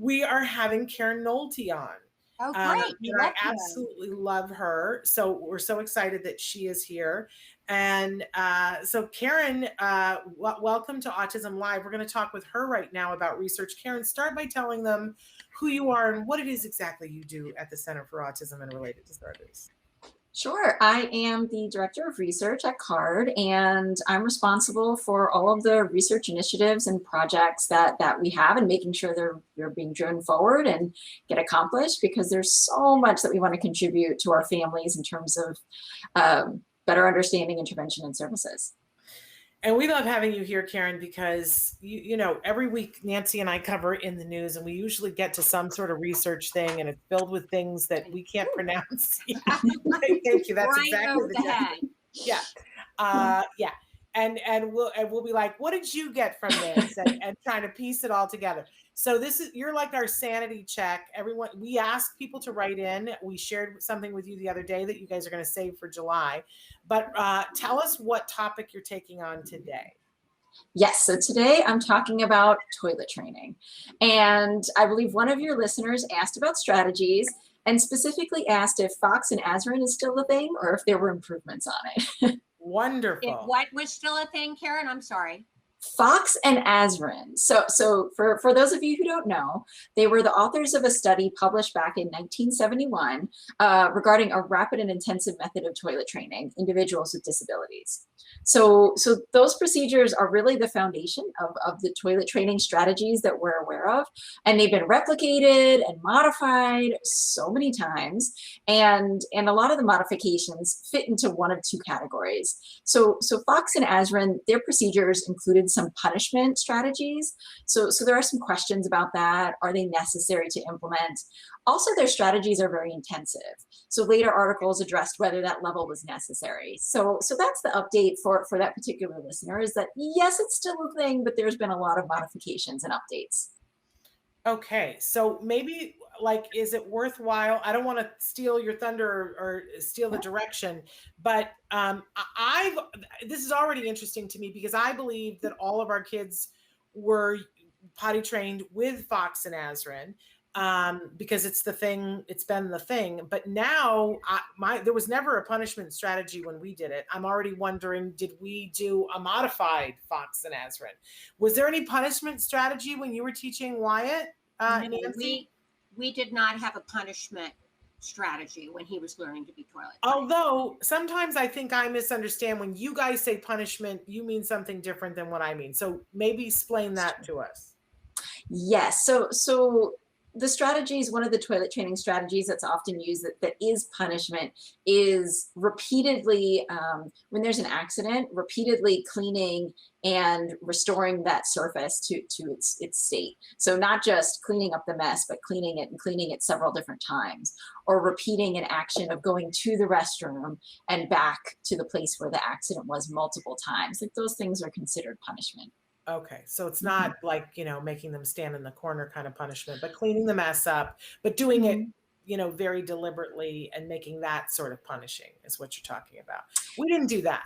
we are having Karen Nohelty on. Oh, great. And I absolutely love her. So we're so excited that she is here. And so Karen, welcome to Autism Live. We're going to talk with her right now about research. Karen, start by telling them who you are and what it is exactly you do at the Center for Autism and Related Disorders. Sure. I am the Director of Research at CARD, and I'm responsible for all of the research initiatives and projects that we have, and making sure they're being driven forward and get accomplished, because there's so much that we want to contribute to our families in terms of better understanding, intervention, and services. And we love having you here, Karen, because, you know, every week Nancy and I cover in the news, and we usually get to some sort of research thing, and it's filled with things that we can't pronounce. Thank you. That's right exactly the head. Yeah. Yeah. And we'll be like, what did you get from this? And trying to piece it all together. So you're like our sanity check. Everyone, we ask people to write in. We shared something with you the other day that you guys are going to save for July, but tell us what topic you're taking on today. Yes, so today I'm talking about toilet training. And I believe one of your listeners asked about strategies, and specifically asked if Fox and Azurin is still a thing, or if there were improvements on it. Wonderful. If what was still a thing, Karen? I'm sorry. Fox and Azurin. So for those of you who don't know, they were the authors of a study published back in 1971 regarding a rapid and intensive method of toilet training individuals with disabilities. So those procedures are really the foundation of the toilet training strategies that we're aware of, and they've been replicated and modified so many times, and a lot of the modifications fit into one of two categories. So Fox and Azurin, their procedures included some punishment strategies. So there are some questions about that. Are they necessary to implement? Also, their strategies are very intensive. So later articles addressed whether that level was necessary. So that's the update for that particular listener, is that yes, it's still a thing, but there's been a lot of modifications and updates. Okay, so maybe, like, is it worthwhile? I don't want to steal your thunder or steal the direction, but this is already interesting to me, because I believe that all of our kids were potty trained with Fox and Azurin, because it's the thing, it's been the thing. But now there was never a punishment strategy when we did it. I'm already wondering, did we do a modified Fox and Azurin? Was there any punishment strategy when you were teaching Wyatt, Nancy? We did not have a punishment strategy when he was learning to be toilet trained. Although sometimes I think I misunderstand, when you guys say punishment, you mean something different than what I mean. So maybe explain that to us. Yes. So the strategies, one of the toilet training strategies that's often used that is punishment, is repeatedly, when there's an accident, repeatedly cleaning and restoring that surface to its state. So not just cleaning up the mess, but cleaning it several different times, or repeating an action of going to the restroom and back to the place where the accident was multiple times. Like, those things are considered punishment. Okay, so it's not like, making them stand in the corner kind of punishment, but cleaning the mess up, but doing it, very deliberately, and making that sort of punishing is what you're talking about. We didn't do that.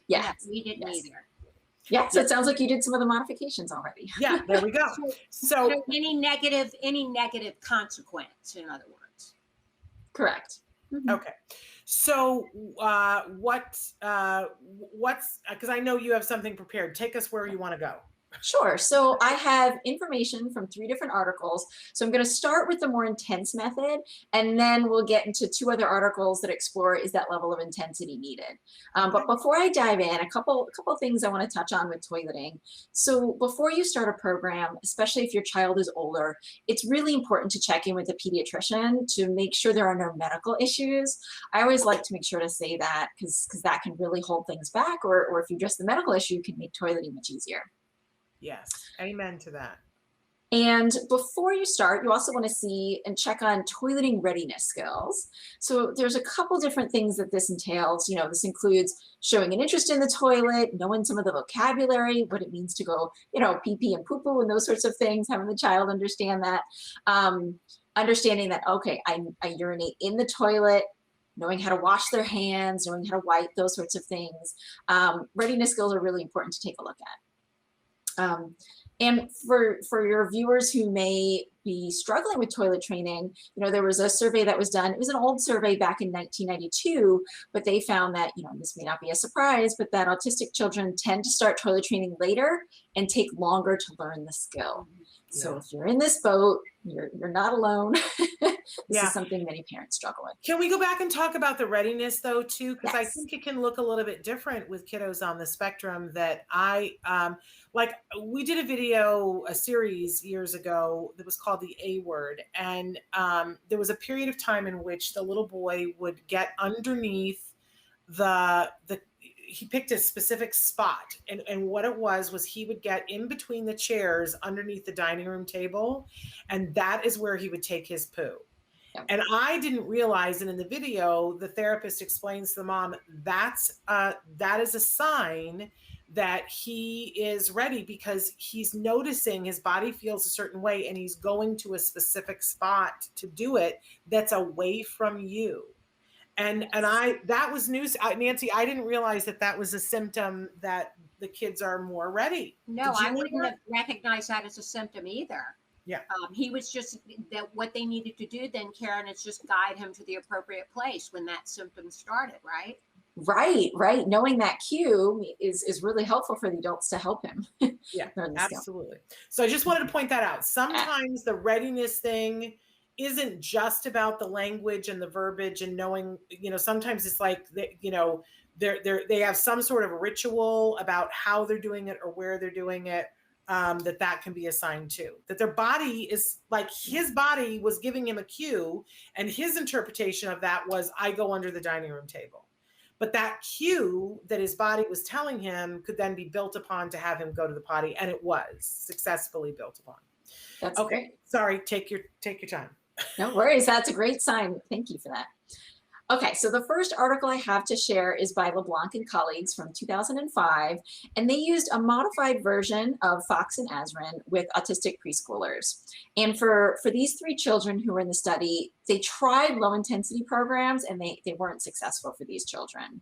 Yes. We didn't either. Yeah, so it sounds like you did some of the modifications already. Yeah, there we go. So any negative consequence, in other words. Correct. Okay. So what's, because I know you have something prepared. Take us where you want to go. Sure. So I have information from 3 different articles. So I'm going to start with the more intense method, and then we'll get into 2 other articles that explore, is that level of intensity needed? But before I dive in, a couple things I want to touch on with toileting. So before you start a program, especially if your child is older, it's really important to check in with a pediatrician to make sure there are no medical issues. I always like to make sure to say that, because that can really hold things back, or if you address the medical issue, you can make toileting much easier. Yes, amen to that. And before you start, you also want to see and check on toileting readiness skills. So there's a couple different things that this entails. This includes showing an interest in the toilet, knowing some of the vocabulary, what it means to go, pee-pee and poo-poo and those sorts of things, having the child understand that, understanding that, okay, I urinate in the toilet, knowing how to wash their hands, knowing how to wipe, those sorts of things. Readiness skills are really important to take a look at. And for your viewers who may be struggling with toilet training, you know, there was a survey that was done. It was an old survey back in 1992, but they found that, you know, this may not be a surprise, but that autistic children tend to start toilet training later and take longer to learn the skill. So if you're in this boat, you're not alone. This is something many parents struggle with. Can we go back and talk about the readiness though too? Because I Yes. think it can look a little bit different with kiddos on the spectrum. That like we did a series years ago that was called the A Word, and there was a period of time in which the little boy would get underneath he picked a specific spot, and what it was he would get in between the chairs underneath the dining room table, and that is where he would take his poo. Yep. And I didn't realize, and in the video, the therapist explains to the mom, that is a sign that he is ready, because he's noticing his body feels a certain way and he's going to a specific spot to do it that's away from you. And that was news. Nancy, I didn't realize that was a symptom that the kids are more ready. No, I wouldn't have recognized that as a symptom either. Yeah. He was just what they needed to do then, Karen, is just guide him to the appropriate place when that symptom started, right? Right. Knowing that cue is really helpful for the adults to help him. Yeah, absolutely. So I just wanted to point that out. Sometimes the readiness thing isn't just about the language and the verbiage and knowing, you know, sometimes it's like, you know, they have some sort of ritual about how they're doing it or where they're doing it. That can be a sign too, that their body is like, his body was giving him a cue, and his interpretation of that was, I go under the dining room table. But that cue that his body was telling him could then be built upon to have him go to the potty, and it was successfully built upon. That's okay. Great. Sorry, take your time. No worries. That's a great sign. Thank you for that. Okay, so the first article I have to share is by LeBlanc and colleagues from 2005, and they used a modified version of Fox and Azrin with autistic preschoolers. And for these 3 children who were in the study, they tried low-intensity programs, and they weren't successful for these children.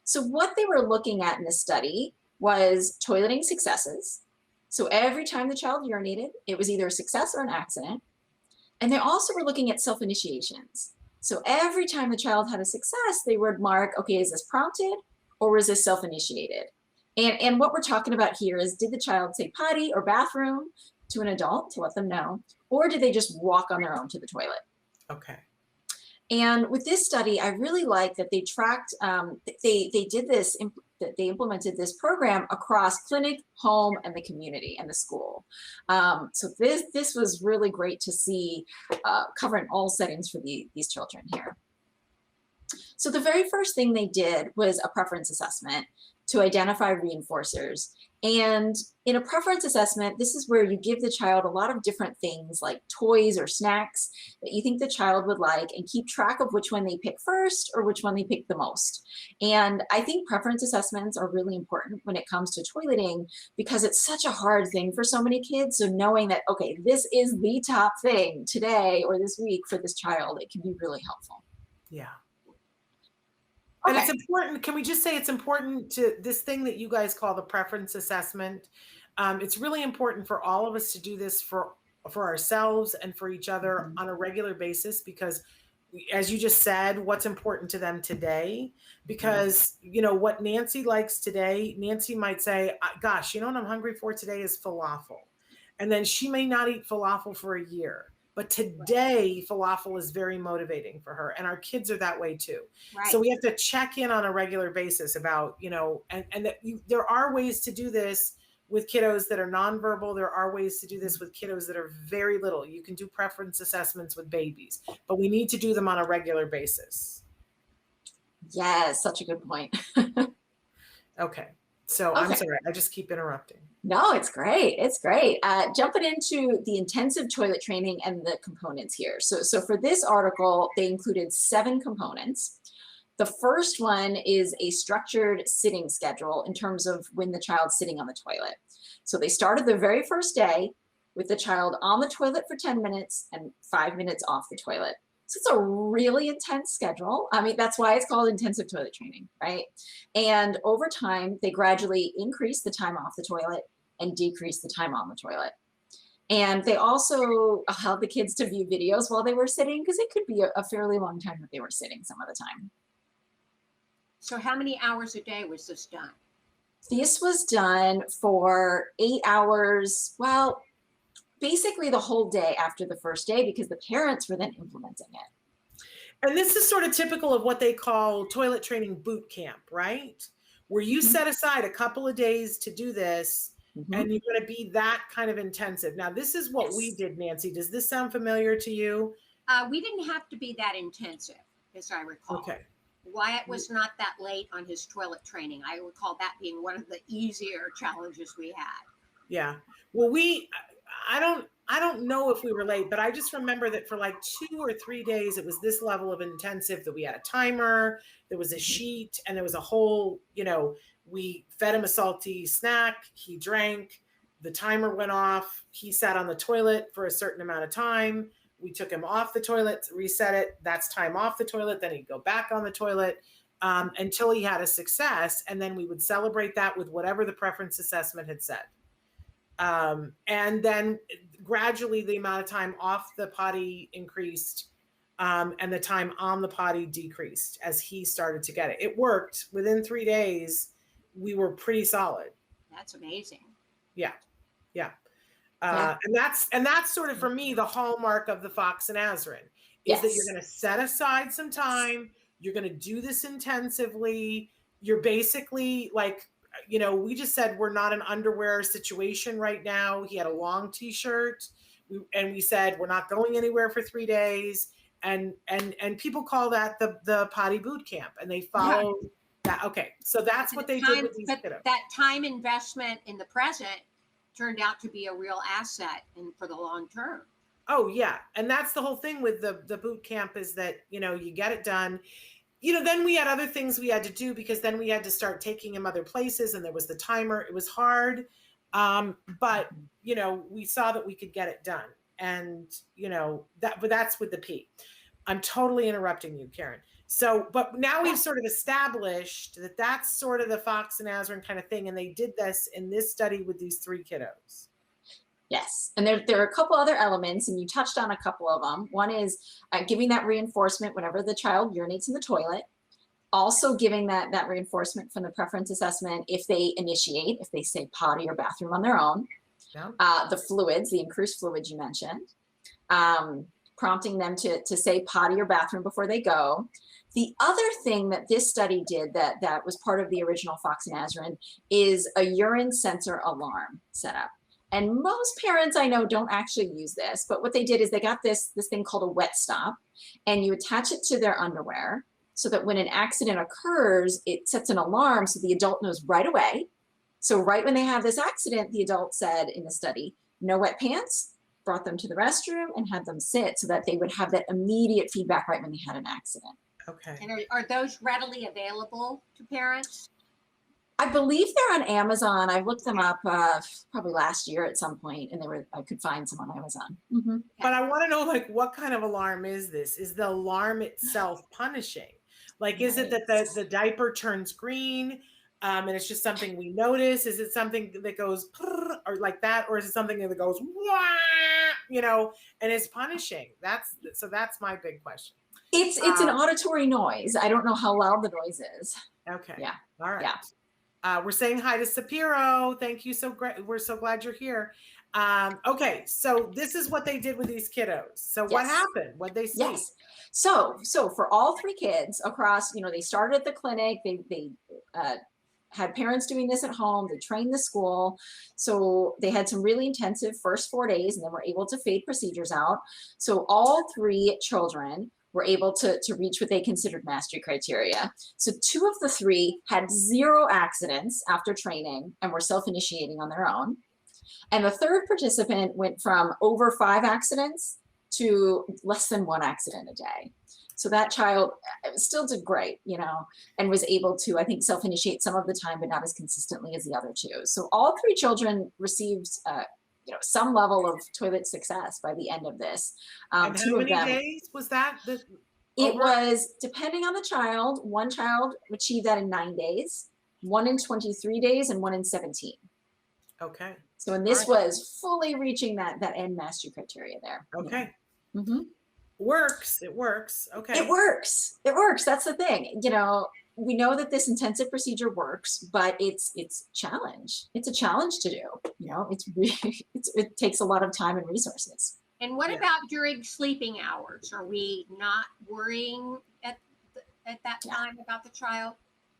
So what they were looking at in this study was toileting successes. So every time the child urinated, it was either a success or an accident. And they also were looking at self-initiations. So every time the child had a success, they would mark, okay, is this prompted or is this self-initiated? And what we're talking about here is, did the child say potty or bathroom to an adult to let them know, or did they just walk on their own to the toilet? Okay. And with this study, I really like that they tracked, they did this, they implemented this program across clinic, home, and the community and the school. So this was really great to see, covering all settings for these children here. So the very first thing they did was a preference assessment to identify reinforcers. And in a preference assessment, this is where you give the child a lot of different things like toys or snacks that you think the child would like, and keep track of which one they pick first or which one they pick the most. And I think preference assessments are really important when it comes to toileting, because it's such a hard thing for so many kids. So knowing that, okay, this is the top thing today or this week for this child, it can be really helpful. Yeah. Okay. And it's important, can we just say it's important to this thing that you guys call the preference assessment? It's really important for all of us to do this for ourselves and for each other on a regular basis, because as you just said, what's important to them today, because you know what Nancy likes today, Nancy might say, gosh, you know what I'm hungry for today is falafel. And then she may not eat falafel for a year. But today, falafel is very motivating for her. And our kids are that way too. Right. So we have to check in on a regular basis about, you know, and that there are ways to do this with kiddos that are nonverbal. There are ways to do this with kiddos that are very little. You can do preference assessments with babies, but we need to do them on a regular basis. Yes, such a good point. Okay. So I'm sorry, I just keep interrupting. No, it's great. It's great. Jumping into the intensive toilet training and the components here. So for this article, they included 7 components. The first one is a structured sitting schedule in terms of when the child's sitting on the toilet. So they started the very first day with the child on the toilet for 10 minutes and 5 minutes off the toilet. So it's a really intense schedule. I mean, that's why it's called intensive toilet training, right? And over time, they gradually increase the time off the toilet and decrease the time on the toilet. And they also allowed the kids to view videos while they were sitting, because it could be a fairly long time that they were sitting some of the time. So how many hours a day was this done? This was done for 8 hours, well, basically the whole day after the first day, because the parents were then implementing it. And this is sort of typical of what they call toilet training boot camp, right? Where you set aside a couple of days to do this, and you're going to be that kind of intensive. Now, this is what we did, Nancy. Does this sound familiar to you? We didn't have to be that intensive, as I recall. Okay. Wyatt was not that late on his toilet training. I recall that being one of the easier challenges we had. Yeah. Well, I don't know if we were late, but I just remember that for like 2 or 3 days, it was this level of intensive that we had a timer, there was a sheet, and there was a whole, we fed him a salty snack. He drank, the timer went off. He sat on the toilet for a certain amount of time. We took him off the toilet, reset it. That's time off the toilet. Then he'd go back on the toilet until he had a success. And then we would celebrate that with whatever the preference assessment had said. And then gradually the amount of time off the potty increased, and the time on the potty decreased as he started to get it. It worked. Within 3 days, we were pretty solid. That's amazing. Yeah. And that's sort of, for me, the hallmark of the Fox and Azrin is that you're going to set aside some time. You're going to do this intensively. You're basically like, we just said we're not an underwear situation right now. He had a long t-shirt, and we said we're not going anywhere for 3 days. And people call that the potty boot camp, and they follow that. Okay, so that's what they did with these kiddos. That time investment in the present turned out to be a real asset and for the long term. Oh yeah, and that's the whole thing with the boot camp, is that you get it done. Then we had other things we had to do, because then we had to start taking him other places, and there was the timer. It was hard, but we saw that we could get it done, and but that's with the P. I'm totally interrupting you, Karen. So, but now we've sort of established that that's sort of the Fox and Azrin kind of thing, and they did this in this study with these 3 kiddos. Yes, and there are a couple other elements, and you touched on a couple of them. One is giving that reinforcement whenever the child urinates in the toilet. Also giving that reinforcement from the preference assessment if they initiate, if they say potty or bathroom on their own. Yeah. The fluids, the increased fluids you mentioned. Prompting them to say potty or bathroom before they go. The other thing that this study did that was part of the original Fox and Azrin is a urine sensor alarm setup. And most parents I know don't actually use this, but what they did is they got this thing called a wet stop, and you attach it to their underwear so that when an accident occurs, it sets an alarm so the adult knows right away. So right when they have this accident, the adult said in the study, no wet pants, brought them to the restroom and had them sit so that they would have that immediate feedback right when they had an accident. Okay. And are those readily available to parents? I believe they're on Amazon. I looked them up probably last year at some point, and I could find some on Amazon. Mm-hmm. But I want to know, what kind of alarm is this? Is the alarm itself punishing? Is it that the diaper turns green, and it's just something we notice? Is it something that goes or like that, or is it something that goes wah, and is punishing? That's my big question. It's an auditory noise. I don't know how loud the noise is. Okay. Yeah. All right. Yeah. We're saying hi to Sapiro. Thank you. So great. We're so glad you're here. Okay. So this is what they did with these kiddos. So what happened? What'd they see? Yes. So for all 3 kids across, they started at the clinic. They had parents doing this at home. They trained the school. So they had some really intensive first 4 days, and then were able to fade procedures out. So all 3 children were able to reach what they considered mastery criteria. So 2 of the 3 had 0 accidents after training and were self-initiating on their own. And the 3rd participant went from over 5 accidents to less than 1 accident a day. So that child still did great, and was able to, I think, self-initiate some of the time, but not as consistently as the other 2. So all 3 children received some level of toilet success by the end of this. And how many days was that? It was, depending on the child, 1 child achieved that in 9 days, 1 in 23 days, and 1 in 17. Okay. So, and this All right. was fully reaching that end mastery criteria there. Okay. Mhm. Works. It works. Okay. It works. It works. That's the thing. You know, we know that this intensive procedure works, but it's challenge. It's a challenge to do. You know, it's really it takes a lot of time and resources. And what Yeah. about during sleeping hours? Are we not worrying at that time about the child?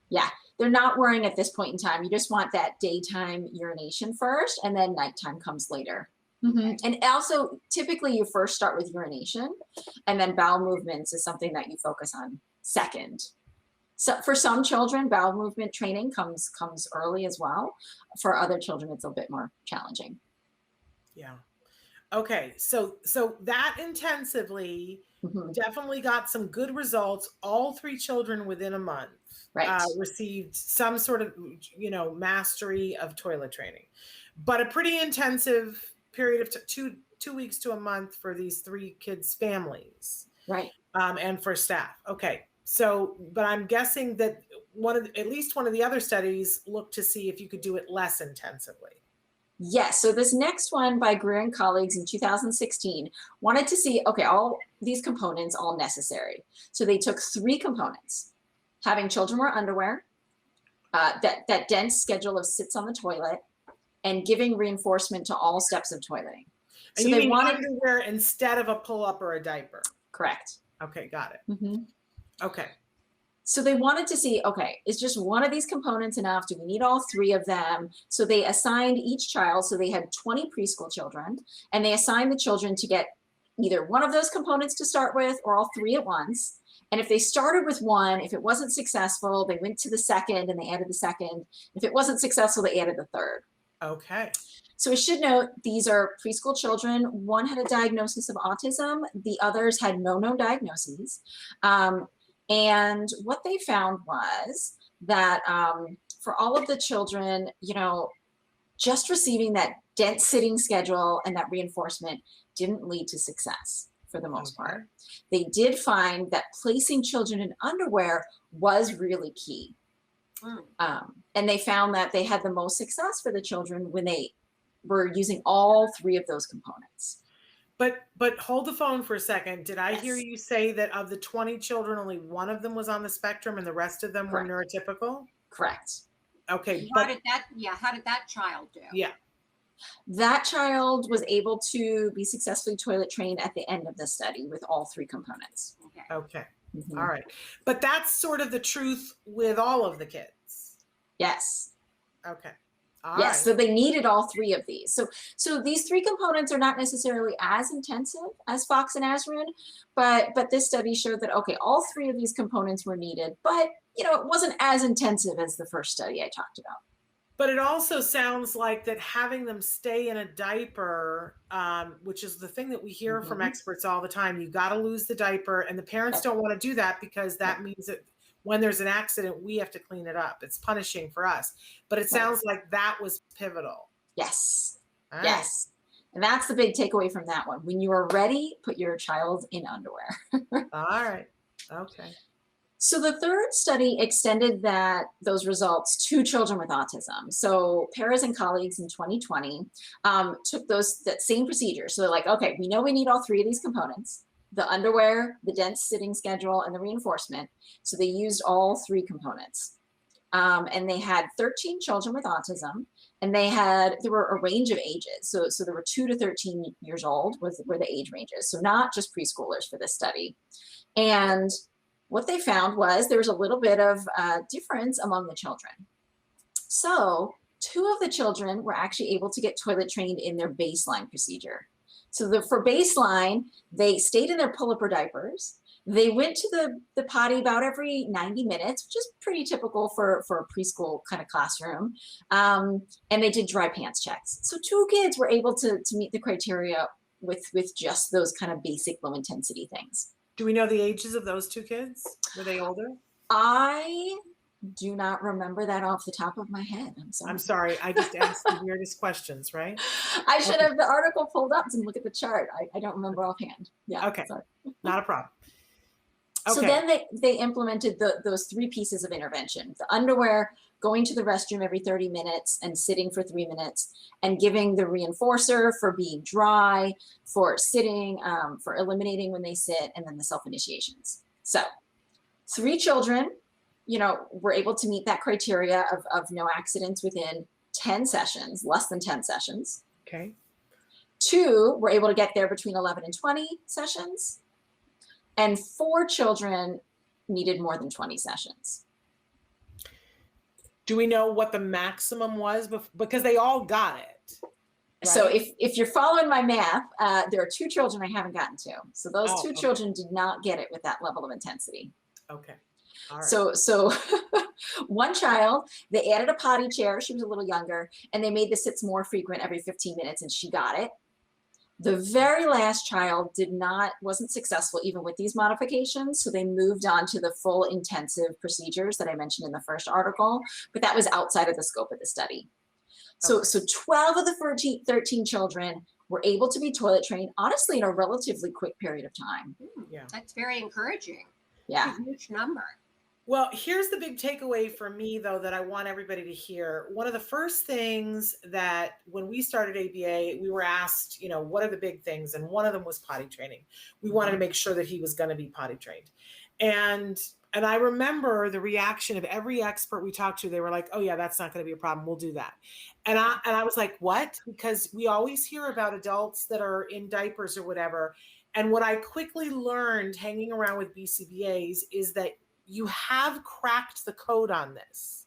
Yeah, they're not worrying at this point in time. You just want that daytime urination first, and then nighttime comes later. And also, typically, you first start with urination, and then bowel movements is something that you focus on second. So for some children, bowel movement training comes early as well. For other children, it's a bit more challenging. Yeah. Okay. So that intensively definitely got some good results. All 3 children within a month received some sort of, mastery of toilet training, but a pretty intensive period of 2 weeks to a month for these 3 kids' families. Right. And for staff. Okay. So, but I'm guessing that at least one of the other studies looked to see if you could do it less intensively. Yes. So this next one by Greer and colleagues in 2016 wanted to see, okay, all these components, all necessary. So they took 3 components: having children wear underwear, that dense schedule of sits on the toilet, and giving reinforcement to all steps of toileting. And so you mean underwear instead of a pull-up or a diaper? Correct. Okay, got it. Okay. So they wanted to see, okay, is just one of these components enough? Do we need all 3 of them? So they assigned each child, so they had 20 preschool children, and they assigned the children to get either one of those components to start with or all 3 at once. And if they started with one, if it wasn't successful, they went to the second and they added the second. If it wasn't successful, they added the third. Okay. So we should note these are preschool children. One had a diagnosis of autism. The others had no known diagnoses. And what they found was that for all of the children, just receiving that dense sitting schedule and that reinforcement didn't lead to success for the most part. They did find that placing children in underwear was really key. And they found that they had the most success for the children when they were using all 3 of those components. But hold the phone for a second. Did I hear you say that of the 20 children, only one of them was on the spectrum and the rest of them were neurotypical? Correct. Okay. How did that child do? Yeah. That child was able to be successfully toilet trained at the end of the study with all 3 components. Okay. All right. But that's sort of the truth with all of the kids. Yes. Okay. Yes, so they needed all 3 of these. So these 3 components are not necessarily as intensive as Fox and Azrin, but this study showed that, okay, all 3 of these components were needed, but it wasn't as intensive as the first study I talked about. But it also sounds like that having them stay in a diaper, which is the thing that we hear from experts all the time, you got to lose the diaper, and the parents don't want to do that because that means that when there's an accident, we have to clean it up. It's punishing for us. But it sounds like that was pivotal. Yes. Yes. And that's the big takeaway from that one. When you are ready, put your child in underwear. All right. Okay. So the third study extended those results to children with autism. So Perez and colleagues in 2020 took that same procedure. So they're like, okay, we know we need all 3 of these components: the underwear, the dense sitting schedule, and the reinforcement. So they used all 3 components. And they had 13 children with autism, and there were a range of ages. So there were 2 to 13 years old were the age ranges. So not just preschoolers for this study. And what they found was there was a little bit of difference among the children. So 2 of the children were actually able to get toilet trained in their baseline procedure. So for baseline, they stayed in their pull-up or diapers. They went to the potty about every 90 minutes, which is pretty typical for a preschool kind of classroom. And they did dry pants checks. So 2 kids were able to meet the criteria with just those kind of basic low intensity things. Do we know the ages of those 2 kids? Were they older? I do not remember that off the top of my head. I'm sorry. I just asked the weirdest questions, right? I should have the article pulled up and look at the chart. I don't remember offhand. Yeah. Okay. Sorry. Not a problem. Okay. So then they implemented those 3 pieces of intervention: the underwear, going to the restroom every 30 minutes and sitting for 3 minutes, and giving the reinforcer for being dry, for sitting, for eliminating when they sit, and then the self-initiations. So 3 children, were able to meet that criteria of no accidents within 10 sessions, less than 10 sessions. Okay. 2 were able to get there between 11 and 20 sessions. And 4 children needed more than 20 sessions. Do we know what the maximum was? Because they all got it. Right? So if you're following my math, there are 2 children I haven't gotten to. So those 2 children did not get it with that level of intensity. Okay. All right. So one child, they added a potty chair. She was a little younger, and they made the sits more frequent every 15 minutes, and she got it. The very last child wasn't successful even with these modifications. So they moved on to the full intensive procedures that I mentioned in the first article, but that was outside of the scope of the study. So 12 of the 13 children were able to be toilet trained, honestly, in a relatively quick period of time. Yeah. That's very encouraging. Yeah. A huge number. Well, here's the big takeaway for me, though, that I want everybody to hear. One of the first things that when we started ABA, we were asked, what are the big things? And one of them was potty training. We wanted to make sure that he was going to be potty trained. And I remember the reaction of every expert we talked to. They were like, oh, yeah, that's not going to be a problem. We'll do that. And I was like, what? Because we always hear about adults that are in diapers or whatever. And what I quickly learned hanging around with BCBAs is that you have cracked the code on this.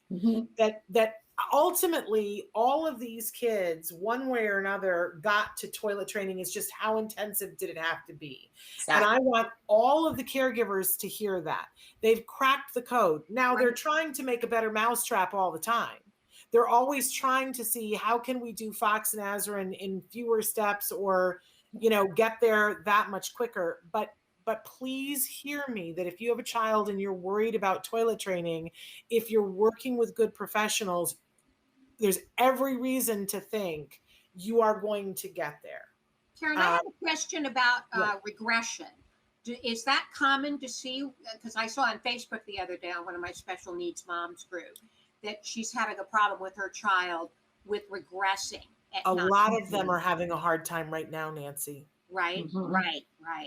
That ultimately all of these kids, one way or another, got to toilet training. Is just how intensive did it have to be? Exactly. And I want all of the caregivers to hear that. They've cracked the code. Now they're trying to make a better mousetrap all the time. They're always trying to see how can we do Foxnazarin in fewer steps or, get there that much quicker. But please hear me that if you have a child and you're worried about toilet training, if you're working with good professionals, there's every reason to think you are going to get there. Karen, I have a question about regression. Is that common to see? Because I saw on Facebook the other day on one of my special needs moms group that she's having a problem with her child with regressing. A lot of them are having a hard time right now, Nancy. Right.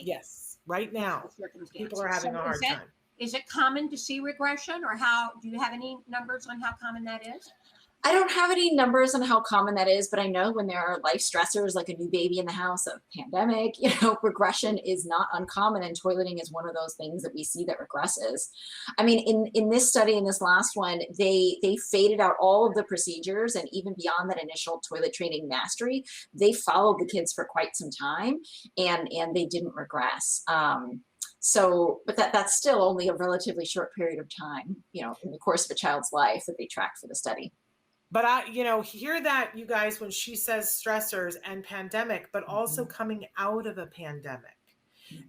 Yes, right now. People are having a hard time. Is it common to see regression, or do you have any numbers on how common that is? I don't have any numbers on how common that is, but I know when there are life stressors like a new baby in the house, a pandemic, regression is not uncommon, and toileting is one of those things that we see that regresses. I mean, in this study, in this last one, they faded out all of the procedures, and even beyond that initial toilet training mastery, they followed the kids for quite some time, and they didn't regress. But that's still only a relatively short period of time, in the course of a child's life that they tracked for the study. But I, hear that, you guys, when she says stressors and pandemic, but also coming out of a pandemic.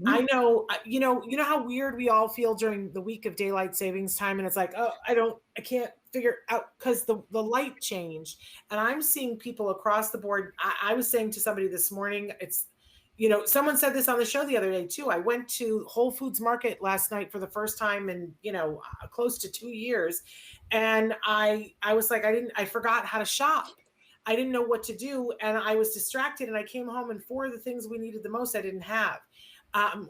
I know, you know how weird we all feel during the week of daylight savings time. And it's like, oh, I can't figure out because the light changed. And I'm seeing people across the board. I was saying to somebody this morning, someone said this on the show the other day too. I went to Whole Foods Market last night for the first time in, close to 2 years. And I was like, I forgot how to shop. I didn't know what to do. And I was distracted, and I came home, and 4 of the things we needed the most, I didn't have.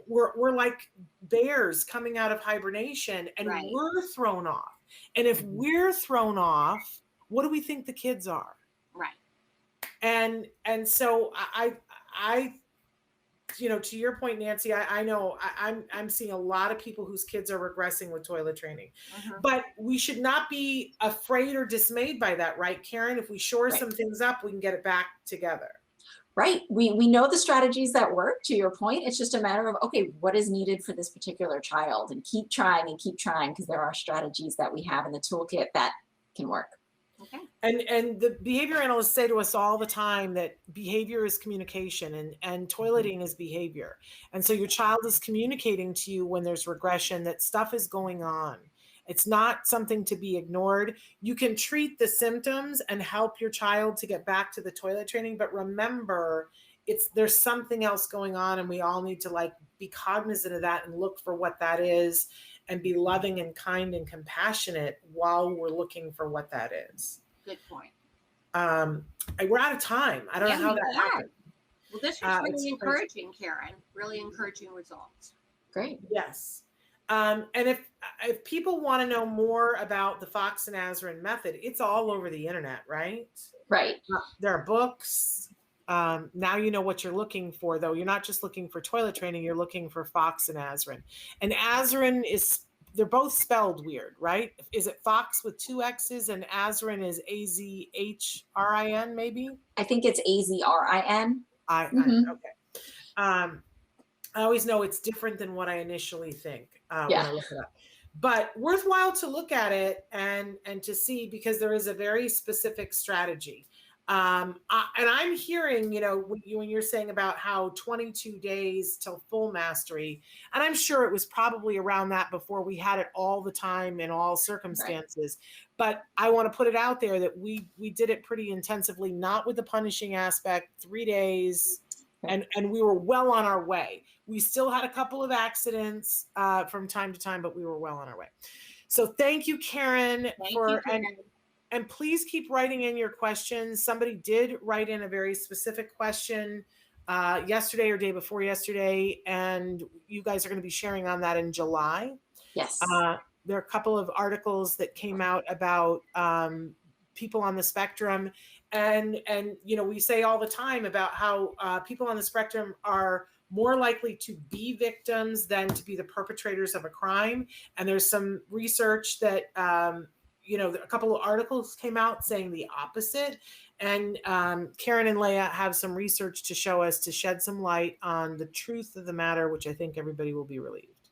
We're like bears coming out of hibernation, and we're thrown off. And if we're thrown off, what do we think the kids are? Right. And so I to your point, Nancy, I know I'm seeing a lot of people whose kids are regressing with toilet training, but we should not be afraid or dismayed by that, right, Karen? If we shore some things up, we can get it back together. Right. We know the strategies that work, to your point. It's just a matter of, okay, what is needed for this particular child, and keep trying because there are strategies that we have in the toolkit that can work. Okay. And the behavior analysts say to us all the time that behavior is communication, and toileting is behavior. And so your child is communicating to you when there's regression that stuff is going on. It's not something to be ignored. You can treat the symptoms and help your child to get back to the toilet training, but remember, there's something else going on, and we all need to be cognizant of that and look for what that is. and be loving and kind and compassionate while we're looking for what that is. Good point. We're out of time. I don't know how that happened. Well, this was really encouraging, Karen. Really encouraging results. Great. Yes. And if people want to know more about the Fox and Azrin method, it's all over the internet, right? Right. There are books. Now you know what you're looking for, though. You're not just looking for toilet training. You're looking for Fox and Azrin. And Azrin they're both spelled weird, right? Is it Fox with 2 X's and Azrin is AZHRIN, maybe? I think it's AZRIN. Okay. I always know it's different than what I initially think when I look it up. But worthwhile to look at it and to see, because there is a very specific strategy. And I'm hearing, when you're saying about how 22 days till full mastery, and I'm sure it was probably around that before we had it all the time in all circumstances. Right. But I want to put it out there that we did it pretty intensively, not with the punishing aspect, 3 days. And we were well on our way. We still had a couple of accidents from time to time, but we were well on our way. So thank you, Karen, and please keep writing in your questions. Somebody did write in a very specific question yesterday or day before yesterday, and you guys are going to be sharing on that in July. Yes. There are a couple of articles that came out about people on the spectrum. And we say all the time about how people on the spectrum are more likely to be victims than to be the perpetrators of a crime. And there's some research that, a couple of articles came out saying the opposite. And Karen and Leah have some research to show us, to shed some light on the truth of the matter, which I think everybody will be relieved.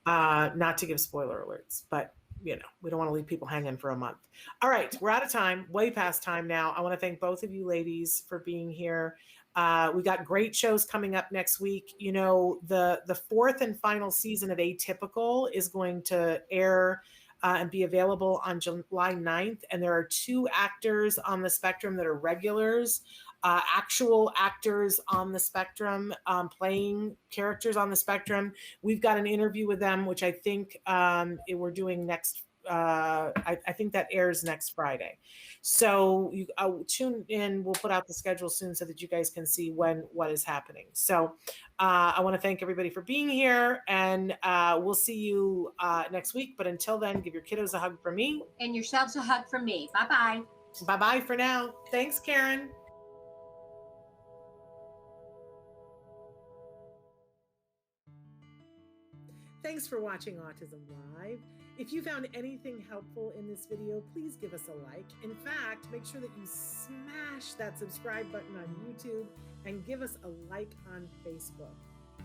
Not to give spoiler alerts, but we don't want to leave people hanging for a month. All right, we're out of time, way past time now. I want to thank both of you ladies for being here. We got great shows coming up next week. The 4th and final season of Atypical is going to air and be available on July 9th. And there are 2 actors on the spectrum that are regulars, actual actors on the spectrum, playing characters on the spectrum. We've got an interview with them, which I think we're doing next. I think that airs next Friday. So you tune in. We'll put out the schedule soon so that you guys can see what is happening. So I want to thank everybody for being here, and we'll see you next week. But until then, give your kiddos a hug from me. And yourselves a hug from me. Bye-bye. Bye-bye for now. Thanks, Karen. Thanks for watching Autism Live. If you found anything helpful in this video, please give us a like. In fact, make sure that you smash that subscribe button on YouTube and give us a like on Facebook.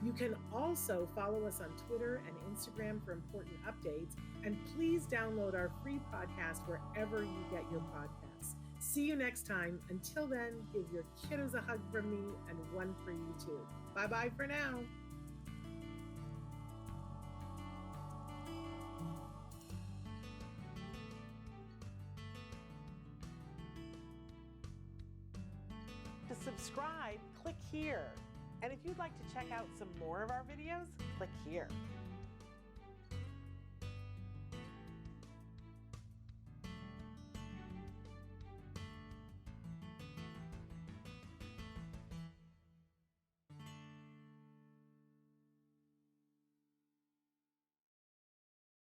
You can also follow us on Twitter and Instagram for important updates. And please download our free podcast wherever you get your podcasts. See you next time. Until then, give your kiddos a hug from me and one for you too. Bye-bye for now. To subscribe, click here. And if you'd like to check out some more of our videos, click here.